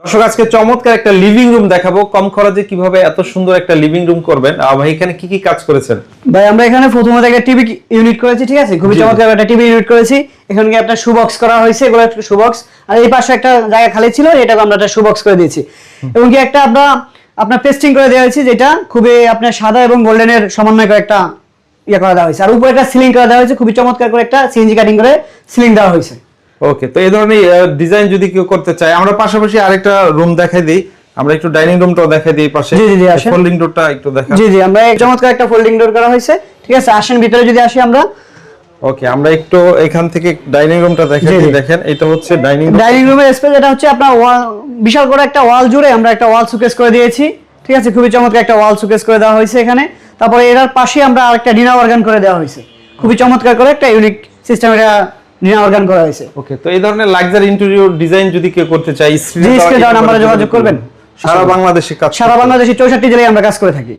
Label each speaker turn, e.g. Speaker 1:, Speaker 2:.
Speaker 1: দর্শক আজকে চমৎকার একটা লিভিং রুম দেখাবো, কম খরচে কিভাবে এত সুন্দর একটা লিভিং রুম করবেন। ভাই এখানে কি কি কাজ করেছেন?
Speaker 2: ভাই আমরা এখানে প্রথমত একটা টিভি ইউনিট করেছি, ঠিক আছে, খুবই চমৎকার একটা টিভি ইউনিট করেছি। এখানে একটা শু বক্স করা হয়েছে, এগুলো একটা শু বক্স। আর এই পাশে একটা জায়গা খালি ছিল, এটাকে আমরা একটা শু বক্স করে দিয়েছি। এবং কি একটা আপনার পেস্টিং করে দেওয়া হয়েছে, যেটা খুবই আপনার সাদা এবং গোল্ডেনের সমন্বয় করে একটা করা দেওয়া হয়েছে। আর উপরে একটা সিলিং করে দেওয়া হয়েছে, খুবই চমৎকার করে একটা সিএনজি কাটিং করে সিলিং দেওয়া হয়েছে।
Speaker 1: ওকে, তো এই ধরনের ডিজাইন যদি কেউ করতে চায়, আমরা পাশাপাশি আরেকটা রুম দেখাই দিই। আমরা একটু ডাইনিং রুমটাও দেখাই দিই পাশে।
Speaker 2: জি জি আসেন,
Speaker 1: ফোল্ডিং ডোরটা একটু দেখান।
Speaker 2: জি জি আমরা চমৎকার একটা ফোল্ডিং ডোর করা হয়েছে, ঠিক আছে। আসেন ভিতরে যদি আসি আমরা।
Speaker 1: ওকে, আমরা একটু এখান থেকে ডাইনিং রুমটা দেখাই দিই। দেখেন এটা হচ্ছে
Speaker 2: ডাইনিং রুমের স্পেস। এটা হচ্ছে আপনার বিশাল করে একটা ওয়াল জুড়ে আমরা একটা ওয়াল সুকেস করে দিয়েছি, ঠিক আছে। খুবই চমৎকার একটা ওয়াল সুকেস করে দেওয়া হয়েছে এখানে। তারপরে এর পাশে আমরা আরেকটা ডিনার অর্গান করে দেওয়া হয়েছে, খুবই চমৎকার করে একটা ইউনিক সিস্টেম এটা ডিনার অর্গান করা হয়েছে।
Speaker 1: ওকে, তো এই ধরনের লাক্সারি ইন্টেরিয়র ডিজাইন যদি কেউ করতে চায়,
Speaker 2: স্ক্রিনে নাম্বারে যোগাযোগ করবেন।
Speaker 1: সারা বাংলাদেশে কাজ,
Speaker 2: সারা বাংলাদেশে 64 জেলায় আমরা কাজ করে থাকি।